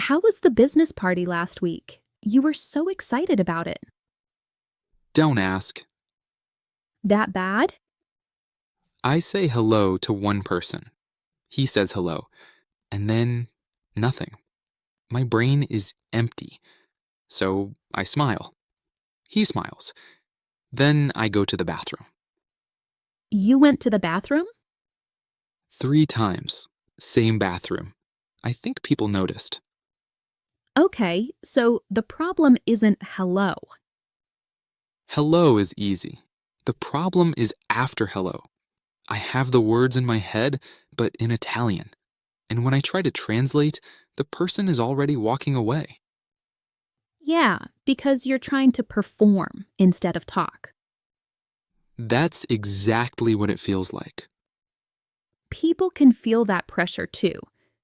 How was the business party last week? You were so excited about it. Don't ask. That bad? I say hello to one person. He says hello, and then nothing. My brain is empty, so I smile. He smiles. Then I go to the bathroom. You went to the bathroom? 3 times. Same bathroom. I think people noticed. Okay, so the problem isn't hello. Hello is easy. The problem is after hello. I have the words in my head, but in Italian. And when I try to translate, the person is already walking away. Yeah, because you're trying to perform instead of talk. That's exactly what it feels like. People can feel that pressure too.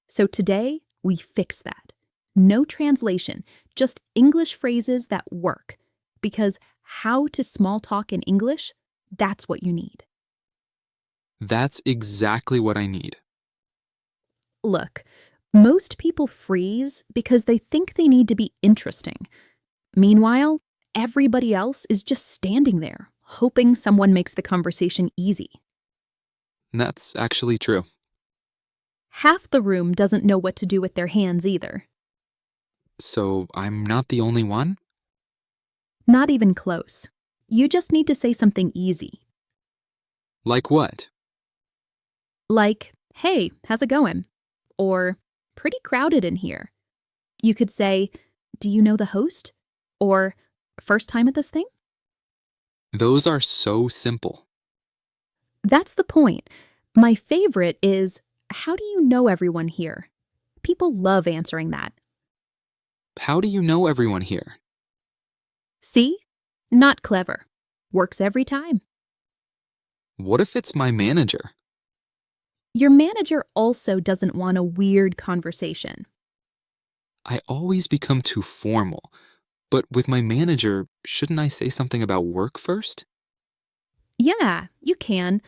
So today, we fix that. No translation, just English phrases that work. Because how to small talk in English, that's what you need. That's exactly what I need. Look, most people freeze because they think they need to be interesting. Meanwhile, everybody else is just standing there, hoping someone makes the conversation easy. That's actually true. Half the room doesn't know what to do with their hands either. So I'm not the only one? Not even close. You just need to say something easy. Like what? Like, hey, how's it going? Or, pretty crowded in here. You could say, do you know the host? Or, first time at this thing? Those are so simple. That's the point. My favorite is, how do you know everyone here? People love answering that. How do you know everyone here? See? Not clever. Works every time. What if it's my manager? Your manager also doesn't want a weird conversation. I always become too formal. But with my manager, shouldn't I say something about work first? Yeah, you can.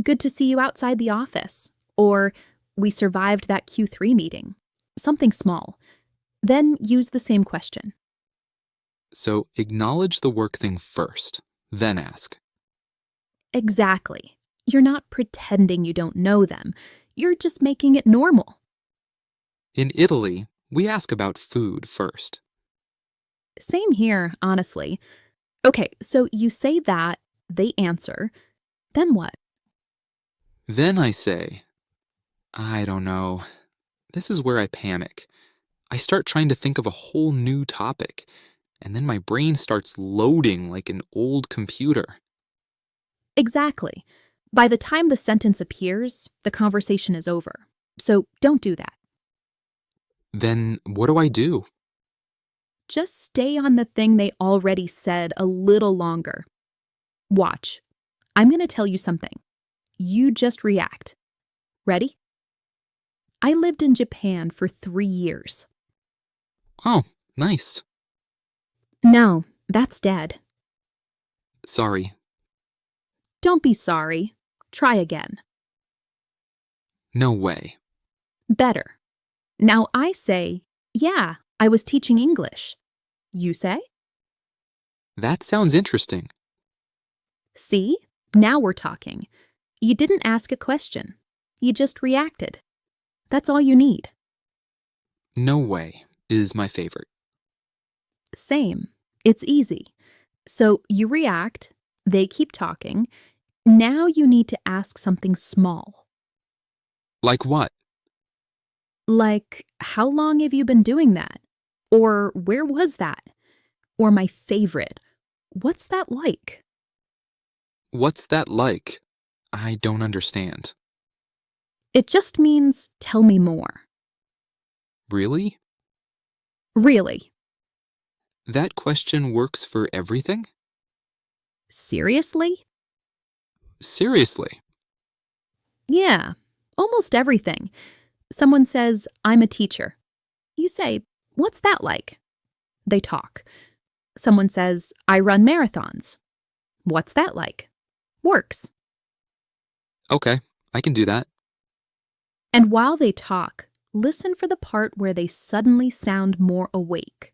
Good to see you outside the office. Or, we survived that Q3 meeting. Something small. Then use the same question. So acknowledge the work thing first, then ask. Exactly. You're not pretending you don't know them. You're just making it normal. In Italy, we ask about food first. Same here, honestly. Okay, so you say that, they answer. Then what? Then I say, I don't know. This is where I panic. I start trying to think of a whole new topic, and then my brain starts loading like an old computer. Exactly. By the time the sentence appears, the conversation is over. So don't do that. Then what do I do? Just stay on the thing they already said a little longer. Watch. I'm going to tell you something. You just react. Ready? I lived in Japan for 3 years. Oh, nice. No, that's dead. Sorry. Don't be sorry. Try again. No way. Better. Now I say, yeah, I was teaching English. You say? That sounds interesting. See? Now we're talking. You didn't ask a question. You just reacted. That's all you need. No way is my favorite. Same. It's easy. So you react, they keep talking. Now you need to ask something small. Like what? Like, how long have you been doing that? Or where was that? Or my favorite, what's that like? What's that like? I don't understand. It just means tell me more. Really? Really? That question works for everything? Seriously? Seriously? Yeah, almost everything. Someone says, I'm a teacher. You say, what's that like? They talk. Someone says, I run marathons. What's that like? Works. Okay, I can do that. And while they talk, listen for the part where they suddenly sound more awake.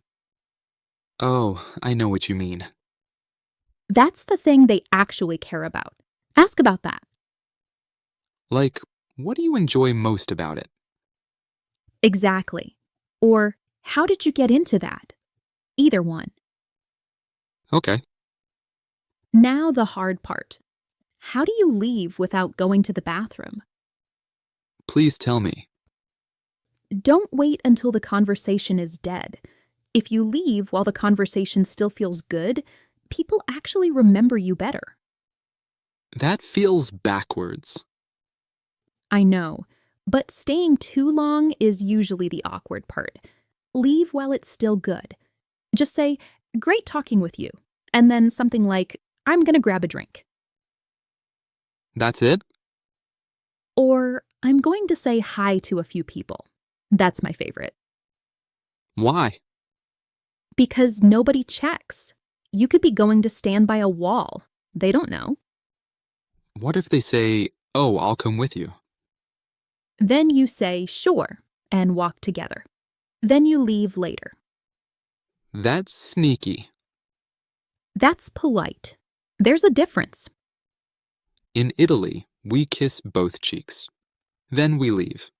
Oh, I know what you mean. That's the thing they actually care about. Ask about that. Like, what do you enjoy most about it? Exactly. Or, how did you get into that? Either one. Okay. Now the hard part. How do you leave without going to the bathroom? Please tell me. Don't wait until the conversation is dead. If you leave while the conversation still feels good, people actually remember you better. That feels backwards. I know, but staying too long is usually the awkward part. Leave while it's still good. Just say, "Great talking with you," and then something like, "I'm gonna grab a drink." That's it? Or, "I'm going to say hi to a few people." That's my favorite. Why? Because nobody checks. You could be going to stand by a wall. They don't know. What if they say, oh, I'll come with you? Then you say, "Sure," and walk together. Then you leave later. That's sneaky. That's polite. There's a difference. In Italy, we kiss both cheeks. Then we leave.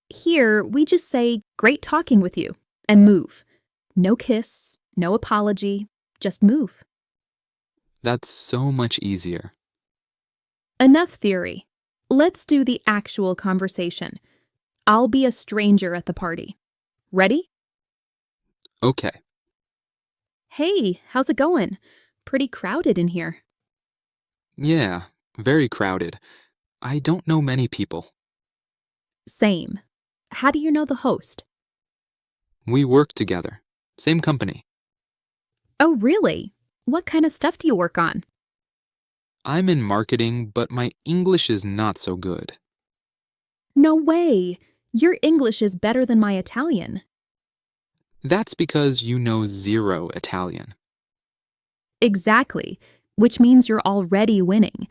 Here, we just say, "Great talking with you," and move. No kiss, no apology, just move. That's so much easier. Enough theory. Let's do the actual conversation. I'll be a stranger at the party. Ready? Okay. Hey, how's it going? Pretty crowded in here. Yeah, very crowded. I don't know many people. Same. How do you know the host? We work together. Same company. Oh, really? What kind of stuff do you work on? I'm in marketing, but my English is not so good. No way! Your English is better than my Italian. That's because you know zero Italian. Exactly, which means you're already winning.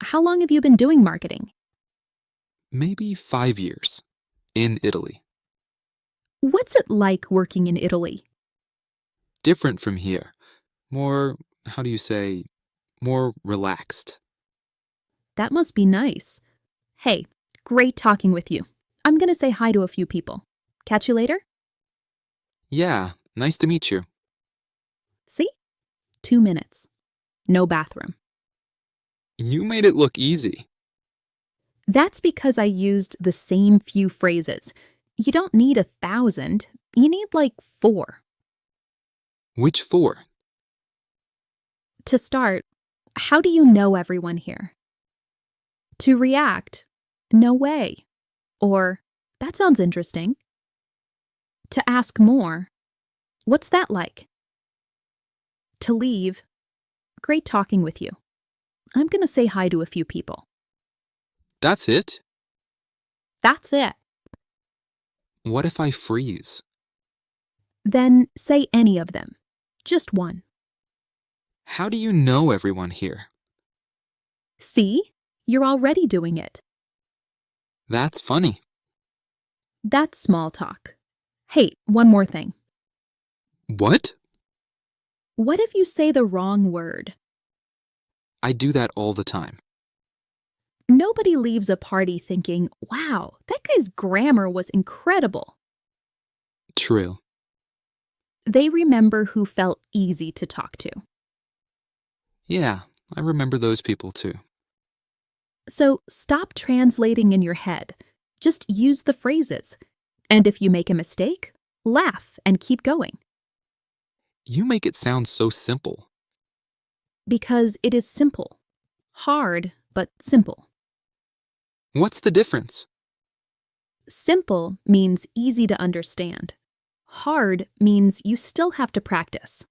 How long have you been doing marketing? Maybe 5 years. In Italy. What's it like working in Italy? Different from here. More, how do you say, more relaxed. That must be nice. Hey, great talking with you. I'm gonna say hi to a few people. Catch you later? Yeah, nice to meet you. See? 2 minutes. No bathroom. You made it look easy. That's because I used the same few phrases. You don't need 1,000. You need like 4. Which 4? To start, how do you know everyone here? To react, no way. Or, that sounds interesting. To ask more, what's that like? To leave, great talking with you. I'm gonna say hi to a few people. That's it? That's it. What if I freeze? Then say any of them. Just one. How do you know everyone here? See? You're already doing it. That's funny. That's small talk. Hey, one more thing. What? What if you say the wrong word? I do that all the time. Nobody leaves a party thinking, "Wow, that guy's grammar was incredible." True. They remember who felt easy to talk to. Yeah, I remember those people too. So stop translating in your head. Just use the phrases. And if you make a mistake, laugh and keep going. You make it sound so simple. Because it is simple. Hard, but simple. What's the difference? Simple means easy to understand. Hard means you still have to practice.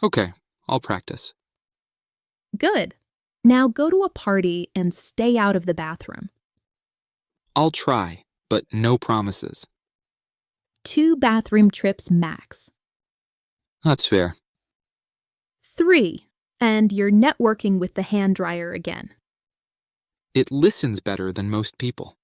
Okay, I'll practice. Good. Now go to a party and stay out of the bathroom. I'll try, but no promises. 2 bathroom trips max. That's fair. 3, and you're networking with the hand dryer again. It listens better than most people.